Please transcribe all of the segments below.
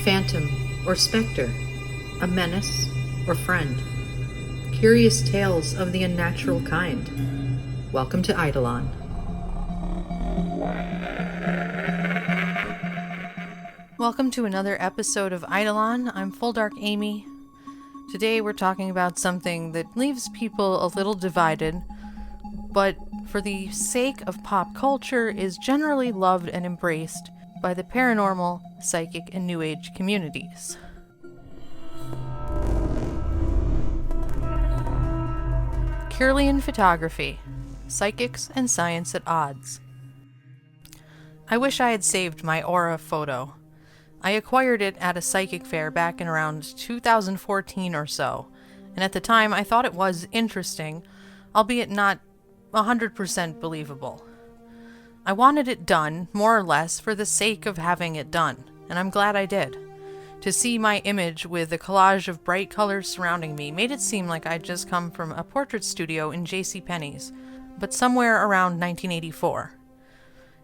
phantom or specter, a menace or friend. Curious tales of the unnatural kind. Welcome to Eidolon. Welcome to another episode of Eidolon. I'm Full Dark Amy. Today we're talking about something that leaves people a little divided, but for the sake of pop culture is generally loved and embraced by the paranormal, psychic, and New Age communities. Kirlian photography, psychics and science at odds. I wish I had saved my aura photo. I acquired it at a psychic fair back in around 2014 or so, and at the time I thought it was interesting, albeit not 100% believable. I wanted it done, more or less, for the sake of having it done, and I'm glad I did. To see my image with a collage of bright colors surrounding me made it seem like I'd just come from a portrait studio in JCPenney's, but somewhere around 1984.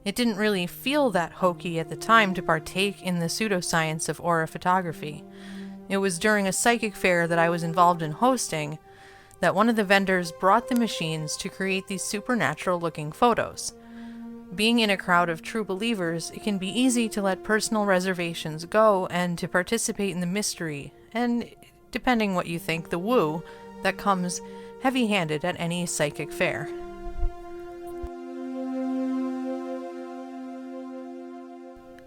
It didn't really feel that hokey at the time to partake in the pseudoscience of aura photography. It was during a psychic fair that I was involved in hosting that one of the vendors brought the machines to create these supernatural-looking photos. Being in a crowd of true believers, it can be easy to let personal reservations go and to participate in the mystery, and, depending what you think, the woo that comes heavy-handed at any psychic fair.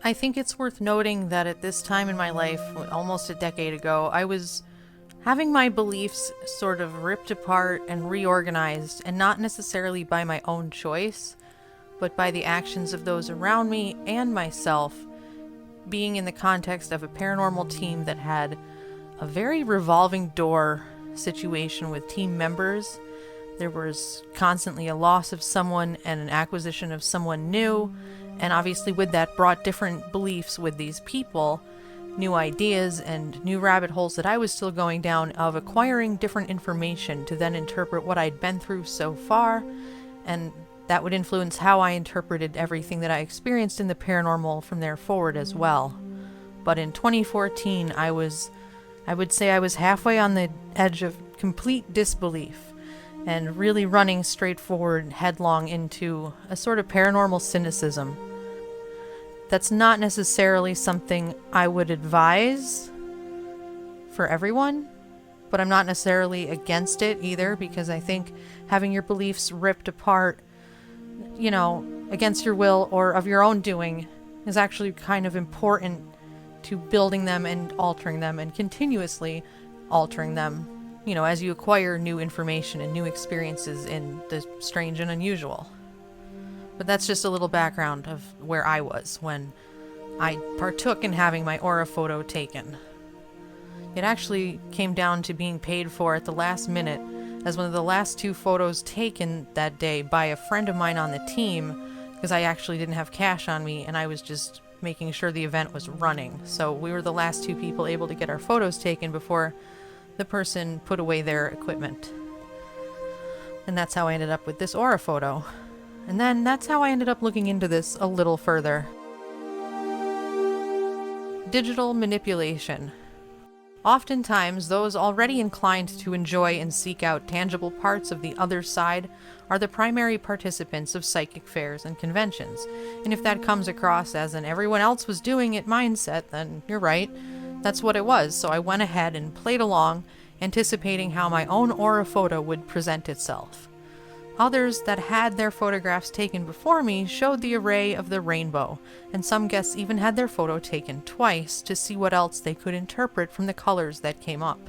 I think it's worth noting that at this time in my life, almost a decade ago, I was having my beliefs sort of ripped apart and reorganized, and not necessarily by my own choice, but by the actions of those around me and myself, being in the context of a paranormal team that had a very revolving door situation with team members. There was constantly a loss of someone and an acquisition of someone new, and obviously with that brought different beliefs with these people, new ideas and new rabbit holes that I was still going down of acquiring different information to then interpret what I'd been through so far, and that would influence how I interpreted everything that I experienced in the paranormal from there forward as well. But in 2014, I would say I was halfway on the edge of complete disbelief and really running straight forward headlong into a sort of paranormal cynicism. That's not necessarily something I would advise for everyone, but I'm not necessarily against it either, because I think having your beliefs ripped apart, against your will or of your own doing is actually kind of important to building them and altering them and continuously altering them, as you acquire new information and new experiences in the strange and unusual. But that's just a little background of where I was when I partook in having my aura photo taken. It actually came down to being paid for at the last minute as one of the last two photos taken that day by a friend of mine on the team, because I actually didn't have cash on me and I was just making sure the event was running. So we were the last two people able to get our photos taken before the person put away their equipment. And that's how I ended up with this aura photo. And then that's how I ended up looking into this a little further. Digital manipulation. Oftentimes, those already inclined to enjoy and seek out tangible parts of the other side are the primary participants of psychic fairs and conventions. And if that comes across as an everyone else was doing it mindset, then you're right. That's what it was. So I went ahead and played along, anticipating how my own aura photo would present itself. Others that had their photographs taken before me showed the array of the rainbow, and some guests even had their photo taken twice to see what else they could interpret from the colors that came up.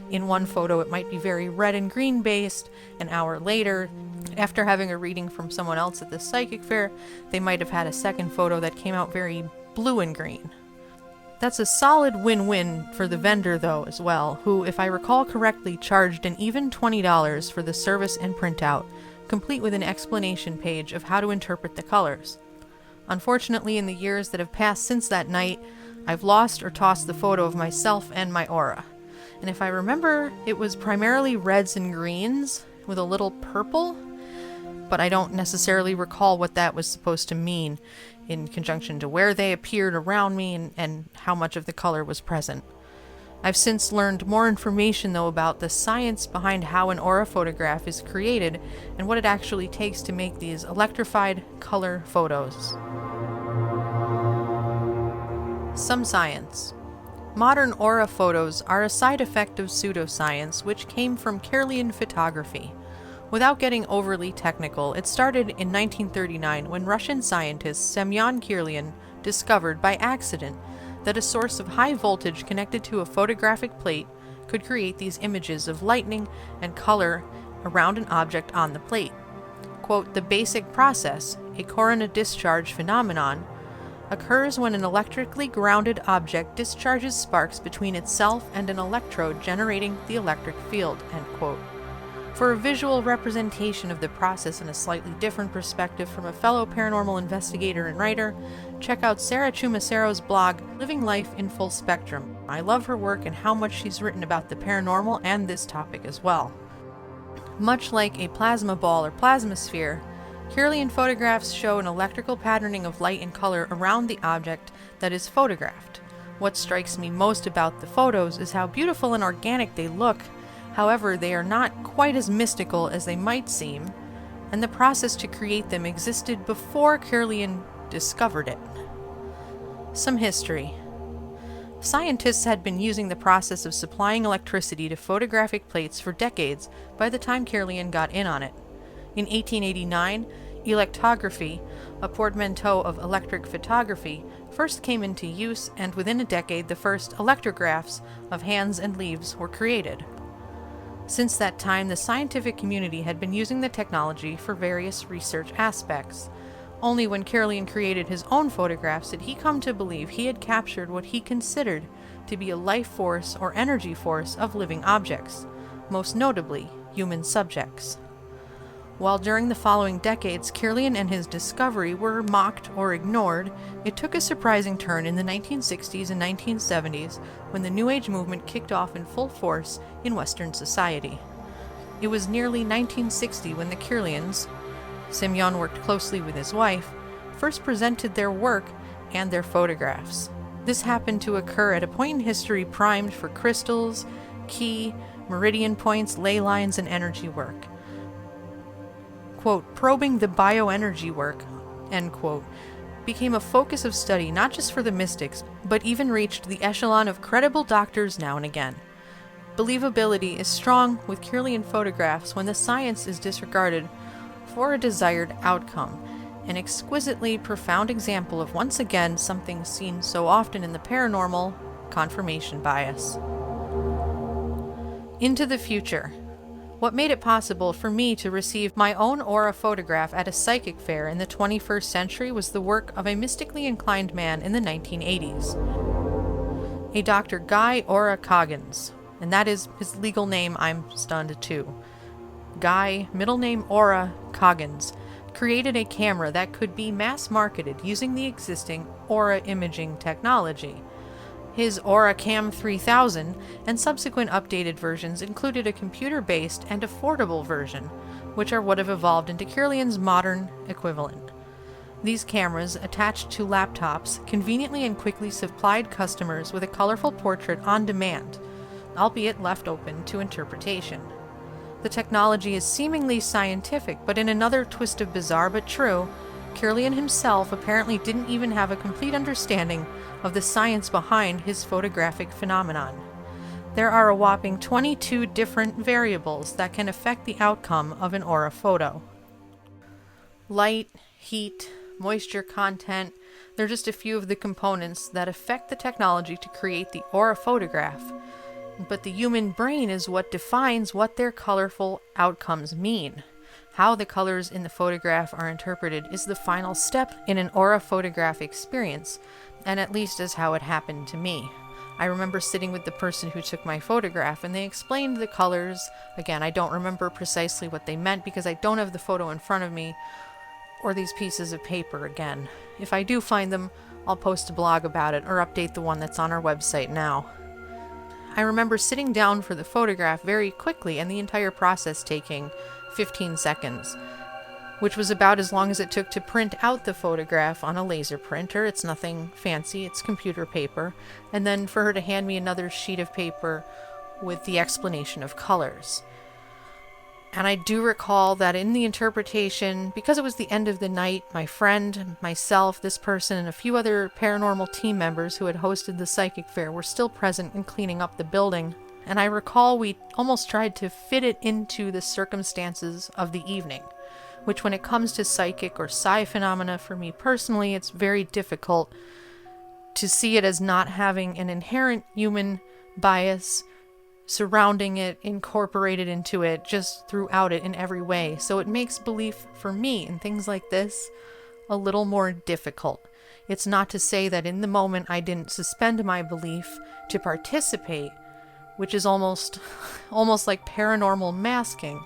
In one photo it might be very red and green based. An hour later, after having a reading from someone else at the psychic fair, they might have had a second photo that came out very blue and green. That's a solid win-win for the vendor, though, as well, who, if I recall correctly, charged an even $20 for the service and printout, complete with an explanation page of how to interpret the colors. Unfortunately, in the years that have passed since that night, I've lost or tossed the photo of myself and my aura. And if I remember, it was primarily reds and greens, with a little purple. but I don't necessarily recall what that was supposed to mean in conjunction to where they appeared around me and how much of the color was present. I've since learned more information, though, about the science behind how an aura photograph is created and what it actually takes to make these electrified color photos. Some science. Modern aura photos are a side effect of pseudoscience which came from Kirlian photography. Without getting overly technical, it started in 1939 when Russian scientist Semyon Kirlian discovered by accident that a source of high voltage connected to a photographic plate could create these images of lightning and color around an object on the plate. Quote, "The basic process, a corona discharge phenomenon, occurs when an electrically grounded object discharges sparks between itself and an electrode generating the electric field," end quote. For a visual representation of the process in a slightly different perspective from a fellow paranormal investigator and writer, check out Sarah Chumacero's blog, Living Life in Full Spectrum. I love her work and how much she's written about the paranormal and this topic as well. Much like a plasma ball or plasma sphere, Kirlian photographs show an electrical patterning of light and color around the object that is photographed. What strikes me most about the photos is how beautiful and organic they look. However, they are not quite as mystical as they might seem, and the process to create them existed before Kirlian discovered it. Some history. Scientists had been using the process of supplying electricity to photographic plates for decades by the time Kirlian got in on it. In 1889, electrography, a portmanteau of electric photography, first came into use, and within a decade the first electrographs of hands and leaves were created. Since that time, the scientific community had been using the technology for various research aspects. Only when Kirlian created his own photographs did he come to believe he had captured what he considered to be a life force or energy force of living objects, most notably human subjects. While during the following decades Kirlian and his discovery were mocked or ignored, it took a surprising turn in the 1960s and 1970s when the New Age movement kicked off in full force in Western society. It was nearly 1960 when the Kirlians, Semyon worked closely with his wife, first presented their work and their photographs. This happened to occur at a point in history primed for crystals, key, meridian points, ley lines, and energy work. Quote, "Probing the bioenergy work," end quote, became a focus of study not just for the mystics, but even reached the echelon of credible doctors now and again. Believability is strong with Kirlian photographs when the science is disregarded for a desired outcome, an exquisitely profound example of once again something seen so often in the paranormal, confirmation bias. Into the future. What made it possible for me to receive my own aura photograph at a psychic fair in the 21st century was the work of a mystically inclined man in the 1980s, a Dr. Guy Aura Coggins, and that is his legal name. I'm stunned too. Guy, middle name Aura Coggins, created a camera that could be mass-marketed using the existing aura imaging technology. His Aura Cam 3000 and subsequent updated versions included a computer-based and affordable version, which are what have evolved into Kirlian's modern equivalent. These cameras, attached to laptops, conveniently and quickly supplied customers with a colorful portrait on demand, albeit left open to interpretation. The technology is seemingly scientific, but in another twist of bizarre but true, Kirlian himself apparently didn't even have a complete understanding of the science behind his photographic phenomenon. There are a whopping 22 different variables that can affect the outcome of an aura photo. Light, heat, moisture content, they're just a few of the components that affect the technology to create the aura photograph. But the human brain is what defines what their colorful outcomes mean. How the colors in the photograph are interpreted is the final step in an aura photograph experience, and at least is how it happened to me. I remember sitting with the person who took my photograph and they explained the colors. Again, I don't remember precisely what they meant because I don't have the photo in front of me or these pieces of paper again. If I do find them, I'll post a blog about it or update the one that's on our website now. I remember sitting down for the photograph very quickly and the entire process taking 15 seconds. which was about as long as it took to print out the photograph on a laser printer. It's nothing fancy, it's computer paper. And then for her to hand me another sheet of paper with the explanation of colors. And I do recall that in the interpretation, because it was the end of the night, my friend, myself, this person, and a few other paranormal team members who had hosted the psychic fair were still present and cleaning up the building. And I recall we almost tried to fit it into the circumstances of the evening, which when it comes to psychic or psi phenomena, for me personally, it's very difficult to see it as not having an inherent human bias surrounding it, incorporated into it, just throughout it in every way. So it makes belief for me in things like this a little more difficult. It's not to say that in the moment I didn't suspend my belief to participate, which is almost like paranormal masking.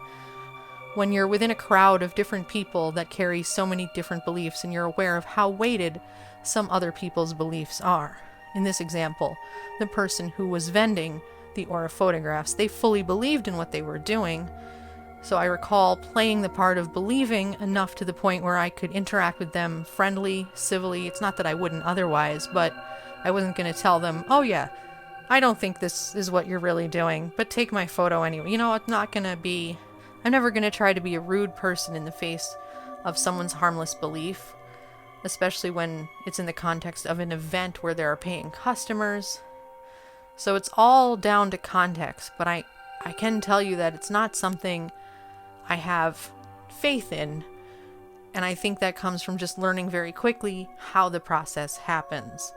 When you're within a crowd of different people that carry so many different beliefs and you're aware of how weighted some other people's beliefs are. In this example, the person who was vending the aura photographs, they fully believed in what they were doing. So I recall playing the part of believing enough to the point where I could interact with them friendly, civilly. It's not that I wouldn't otherwise, but I wasn't going to tell them, oh yeah, I don't think this is what you're really doing, but take my photo anyway. I'm never going to try to be a rude person in the face of someone's harmless belief, especially when it's in the context of an event where there are paying customers. So it's all down to context, but I can tell you that it's not something I have faith in, and I think that comes from just learning very quickly how the process happens.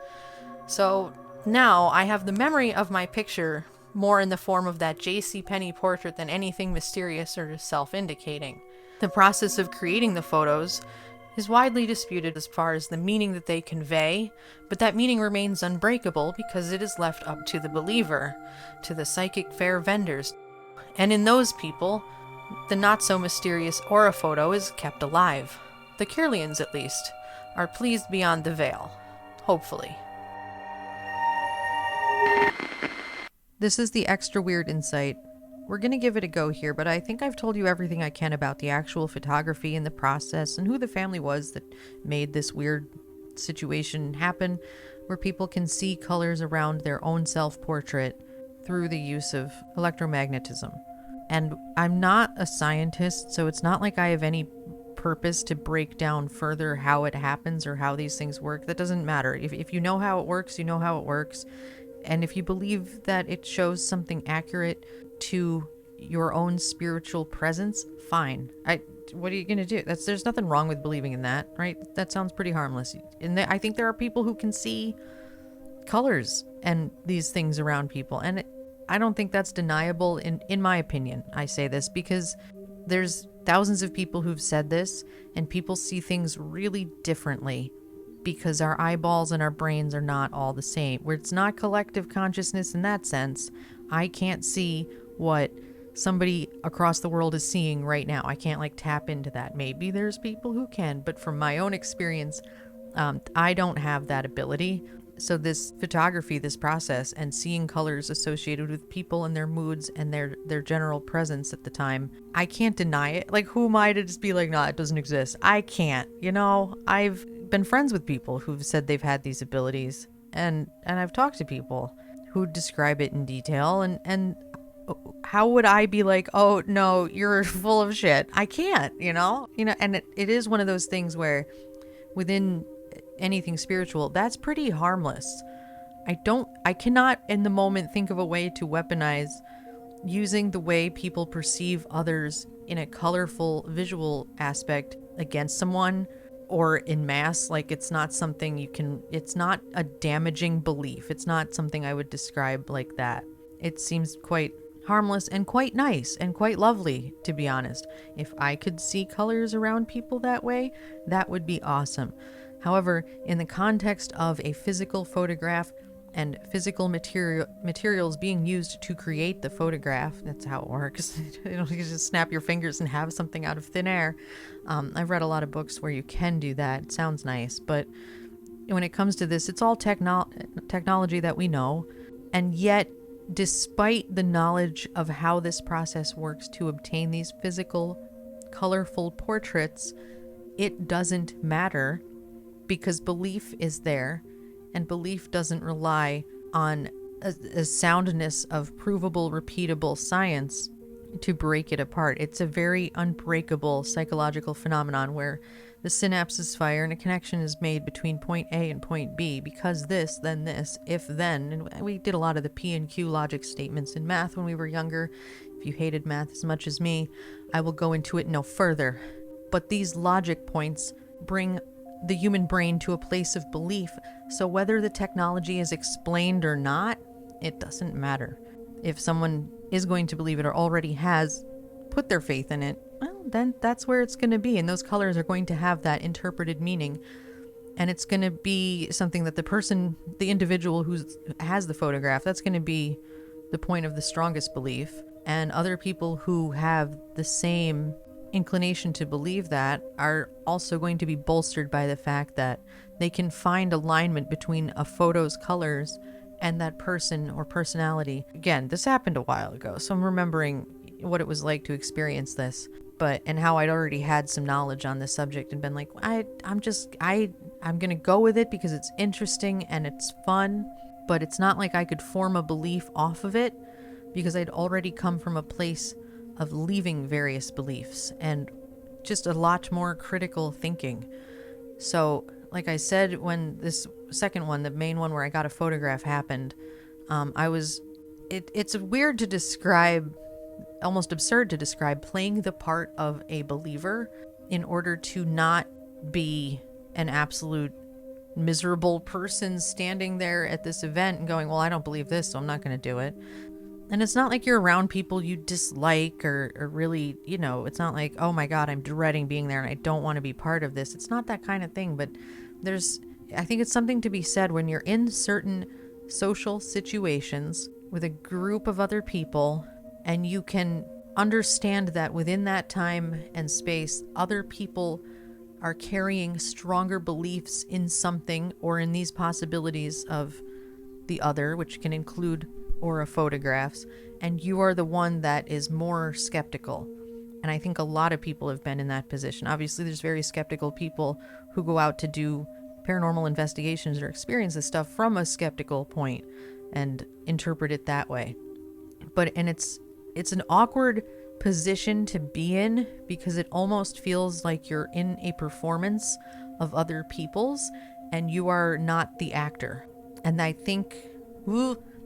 So now I have the memory of my picture more in the form of that J.C. Penney portrait than anything mysterious or self-indicating. The process of creating the photos is widely disputed as far as the meaning that they convey, but that meaning remains unbreakable because it is left up to the believer, to the psychic fair vendors. And in those people, the not-so-mysterious aura photo is kept alive. The Kirlians, at least, are pleased beyond the veil. Hopefully. This is the extra weird insight. We're going to give it a go here, but I think I've told you everything I can about the actual photography and the process and who the family was that made this weird situation happen, where people can see colors around their own self-portrait through the use of electromagnetism. And I'm not a scientist, so it's not like I have any purpose to break down further how it happens or how these things work. That doesn't matter. If you know how it works, you know how it works. And if you believe that it shows something accurate to your own spiritual presence, fine. What are you going to do? There's nothing wrong with believing in that, right? That sounds pretty harmless. And I think there are people who can see colors and these things around people. And I don't think that's deniable in my opinion. I say this because there's thousands of people who've said this, and people see things really differently because our eyeballs and our brains are not all the same. Where it's not collective consciousness in that sense. I can't see what somebody across the world is seeing right now. I can't tap into that. Maybe there's people who can, but from my own experience, I don't have that ability. So this photography, this process, and seeing colors associated with people and their moods and their general presence at the time, I can't deny it. Who am I to just be like, nah, it doesn't exist? I can't. I've been friends with people who've said they've had these abilities, and I've talked to people who describe it in detail, and how would I be like, oh no, you're full of shit? I can't, and it is one of those things where within anything spiritual, that's pretty harmless. I cannot in the moment think of a way to weaponize using the way people perceive others in a colorful visual aspect against someone or in mass. It's not something it's not a damaging belief. It's not something I would describe like that. It seems quite harmless and quite nice and quite lovely, to be honest. If I could see colors around people that way, that would be awesome. However, in the context of a physical photograph and physical materials being used to create the photograph, that's how it works. You just snap your fingers and have something out of thin air. I've read a lot of books where you can do that. It sounds nice, but when it comes to this, it's all technology that we know, and yet despite the knowledge of how this process works to obtain these physical colorful portraits, it doesn't matter because belief is there, and belief doesn't rely on a soundness of provable, repeatable science to break it apart. It's a very unbreakable psychological phenomenon where the synapses fire and a connection is made between point A and point B. Because this, then this, if then. And we did a lot of the P and Q logic statements in math when we were younger. If you hated math as much as me, I will go into it no further. But these logic points bring the human brain to a place of belief. So whether the technology is explained or not, it doesn't matter. If someone is going to believe it or already has put their faith in it, well, then that's where it's going to be. And those colors are going to have that interpreted meaning. And it's going to be something that the person, the individual who has the photograph, that's going to be the point of the strongest belief. And other people who have the same inclination to believe that are also going to be bolstered by the fact that they can find alignment between a photo's colors and that person or personality. Again, this happened a while ago, so I'm remembering what it was like to experience this, and how I'd already had some knowledge on this subject and been like, I'm gonna go with it because it's interesting and it's fun, but it's not like I could form a belief off of it because I'd already come from a place of leaving various beliefs and just a lot more critical thinking. So, like I said, when this second one, the main one where I got a photograph happened, it's weird to describe, almost absurd to describe playing the part of a believer in order to not be an absolute miserable person standing there at this event and going, well, I don't believe this, so I'm not going to do it. And it's not like you're around people you dislike or really, it's not like, oh my God, I'm dreading being there and I don't want to be part of this. It's not that kind of thing, but I think it's something to be said when you're in certain social situations with a group of other people and you can understand that within that time and space, other people are carrying stronger beliefs in something or in these possibilities of the other, which can include aura photographs, and you are the one that is more skeptical. And I think a lot of people have been in that position. Obviously, there's very skeptical people who go out to do paranormal investigations or experience this stuff from a skeptical point and interpret it that way. And it's an awkward position to be in because it almost feels like you're in a performance of other people's and you are not the actor. And I think,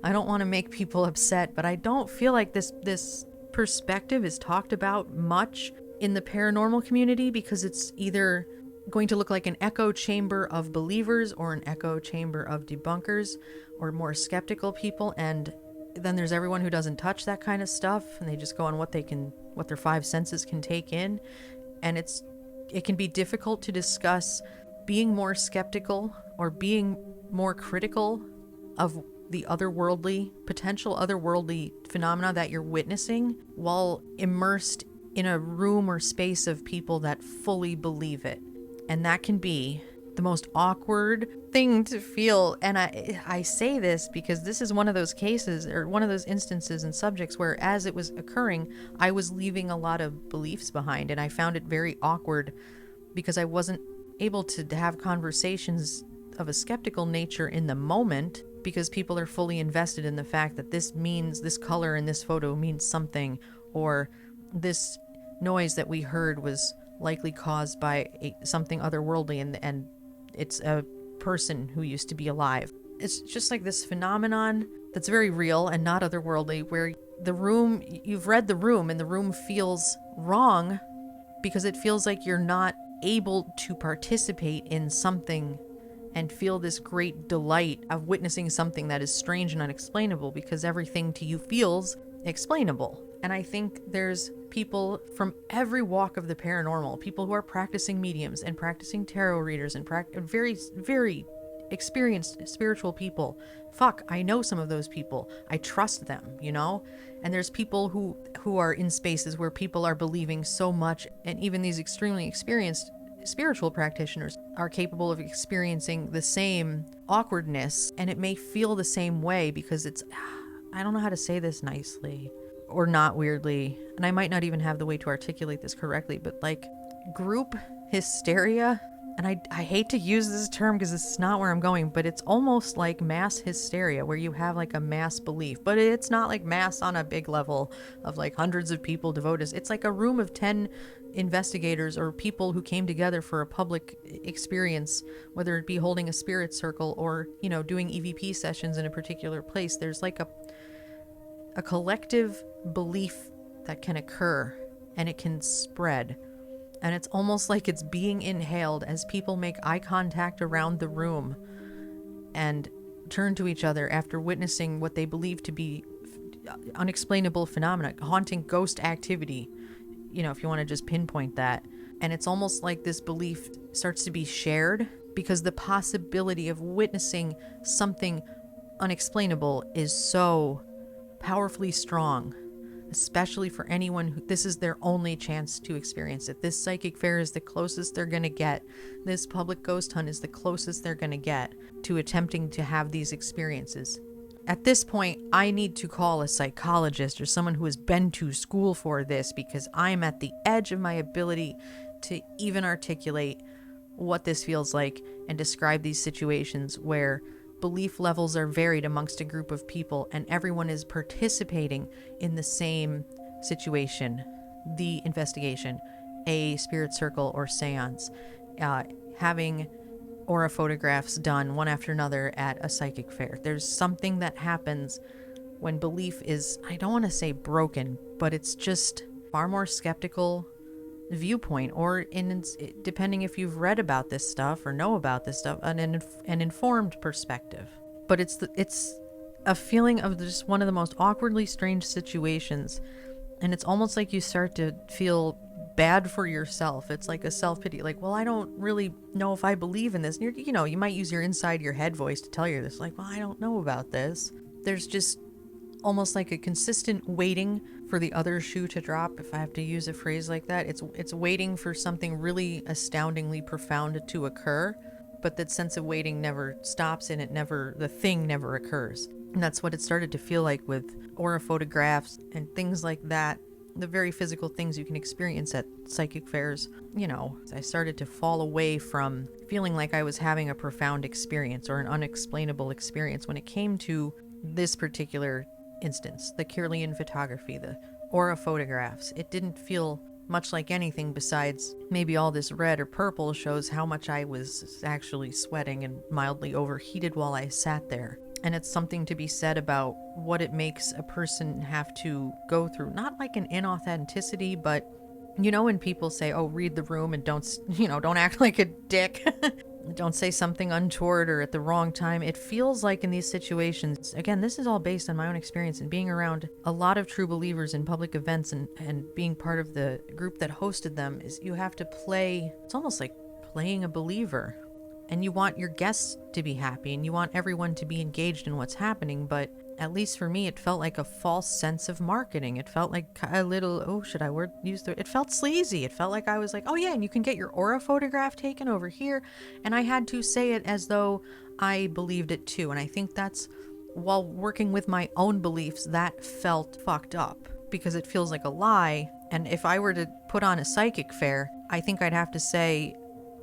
I don't want to make people upset, but I don't feel like this perspective is talked about much in the paranormal community because it's either going to look like an echo chamber of believers or an echo chamber of debunkers or more skeptical people, and then there's everyone who doesn't touch that kind of stuff and they just go on what their five senses can take in. And it can be difficult to discuss being more skeptical or being more critical of the potential otherworldly phenomena that you're witnessing while immersed in a room or space of people that fully believe it. And that can be the most awkward thing to feel. And I say this because this is one of those cases or one of those instances and subjects where as it was occurring, I was leaving a lot of beliefs behind, and I found it very awkward because I wasn't able to have conversations of a skeptical nature in the moment because people are fully invested in the fact that this color in this photo means something, or this noise that we heard was likely caused by something otherworldly and it's a person who used to be alive. It's just like this phenomenon that's very real and not otherworldly, where you've read the room and the room feels wrong because it feels like you're not able to participate in something and feel this great delight of witnessing something that is strange and unexplainable because everything to you feels explainable. And I think there's people from every walk of the paranormal, people who are practicing mediums and practicing tarot readers and very, very experienced spiritual people. Fuck, I know some of those people. I trust them, And there's people who are in spaces where people are believing so much, and even these extremely experienced spiritual practitioners are capable of experiencing the same awkwardness, and it may feel the same way because I don't know how to say this nicely. or not weirdly, and I might not even have the way to articulate this correctly, but like group hysteria. And I hate to use this term because this is not where I'm going, but it's almost like mass hysteria, where you have like a mass belief, but it's not like mass on a big level of like hundreds of people devoted. It's like a room of 10 investigators or people who came together for a public experience, whether it be holding a spirit circle or, you know, doing EVP sessions in a particular place. There's like a collective belief that can occur, and it can spread. And it's almost like it's being inhaled as people make eye contact around the room and turn to each other after witnessing what they believe to be unexplainable phenomena, haunting ghost activity, you know, if you want to just pinpoint that. And it's almost like this belief starts to be shared because the possibility of witnessing something unexplainable is so powerfully strong, especially for anyone who this is their only chance to experience it. This psychic fair is the closest they're going to get. This public ghost hunt is the closest they're going to get to attempting to have these experiences. At this point, I need to call a psychologist or someone who has been to school for this, because I'm at the edge of my ability to even articulate what this feels like and describe these situations where belief levels are varied amongst a group of people and everyone is participating in the same situation, the investigation, a spirit circle or seance, having aura photographs done one after another at a psychic fair. There's something that happens when belief is, I don't want to say broken, but it's just far more skeptical viewpoint, or depending if you've read about this stuff or know about this stuff, an informed perspective. But it's a feeling of just one of the most awkwardly strange situations, and it's almost like you start to feel bad for yourself. It's like a self-pity, like, well, I don't really know if I believe in this. And you know, you might use your inside your head voice to tell you this, like, well, I don't know about this. There's just almost like a consistent waiting for the other shoe to drop, if I have to use a phrase like that. It's waiting for something really astoundingly profound to occur, but that sense of waiting never stops, and the thing never occurs. And that's what it started to feel like with aura photographs and things like that, the very physical things you can experience at psychic fairs. You know, I started to fall away from feeling like I was having a profound experience or an unexplainable experience when it came to this particular instance, the Kirlian photography, the aura photographs. It didn't feel much like anything besides maybe all this red or purple shows how much I was actually sweating and mildly overheated while I sat there. And it's something to be said about what it makes a person have to go through. Not like an inauthenticity, but you know, when people say, oh, read the room and don't act like a dick. Don't say something untoward or at the wrong time. It feels like in these situations, again, this is all based on my own experience and being around a lot of true believers in public events and being part of the group that hosted them, is you have to play, it's almost like playing a believer. And you want your guests to be happy and you want everyone to be engaged in what's happening, but at least for me, it felt like a false sense of marketing. It felt like a little, it felt sleazy. It felt like I was like, oh yeah, and you can get your aura photograph taken over here. And I had to say it as though I believed it too. And I think that's, while working with my own beliefs, that felt fucked up because it feels like a lie. And if I were to put on a psychic fair, I think I'd have to say,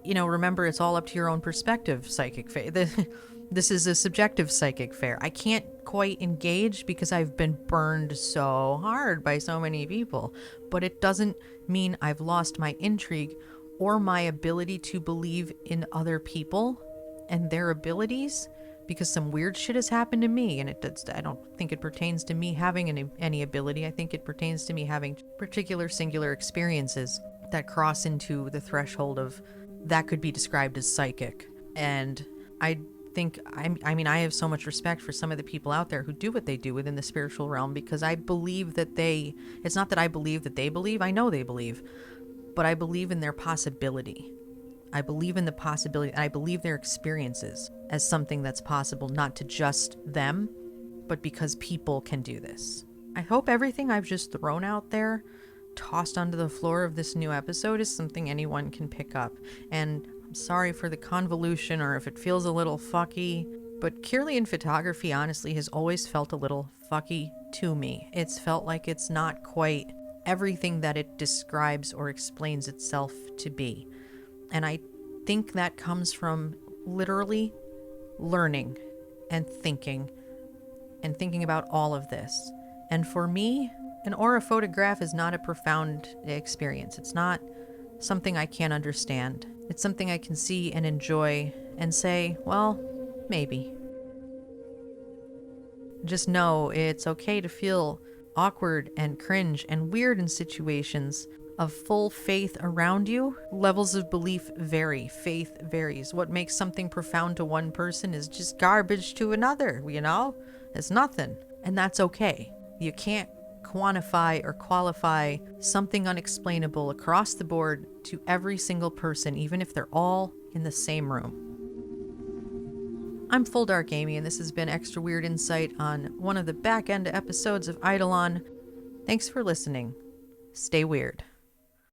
you know, remember, it's all up to your own perspective, psychic fair. This is a subjective psychic fair. I can't quite engage because I've been burned so hard by so many people, but it doesn't mean I've lost my intrigue or my ability to believe in other people and their abilities, because some weird shit has happened to me, and I don't think it pertains to me having any ability. I think it pertains to me having particular singular experiences that cross into the threshold of that could be described as psychic. And I have so much respect for some of the people out there who do what they do within the spiritual realm, because I believe that it's not that I believe that they believe, I know they believe, but I believe in their possibility. I believe in the possibility, and I believe their experiences as something that's possible, not to just them, but because people can do this. I hope everything I've just thrown out there, tossed onto the floor of this new episode, is something anyone can pick up. And I'm sorry for the convolution or if it feels a little fucky, but Kirlian photography honestly has always felt a little fucky to me. It's felt like it's not quite everything that it describes or explains itself to be. And I think that comes from literally learning and thinking about all of this. And for me, an aura photograph is not a profound experience. It's not something I can't understand. It's something I can see and enjoy and say, well, maybe. Just know it's okay to feel awkward and cringe and weird in situations of full faith around you. Levels of belief vary. Faith varies. What makes something profound to one person is just garbage to another, It's nothing. And that's okay. You can't quantify or qualify something unexplainable across the board to every single person, even if they're all in the same room. I'm Full Dark Amy, and this has been Extra Weird Insight on one of the back-end episodes of Eidolon. Thanks for listening. Stay weird.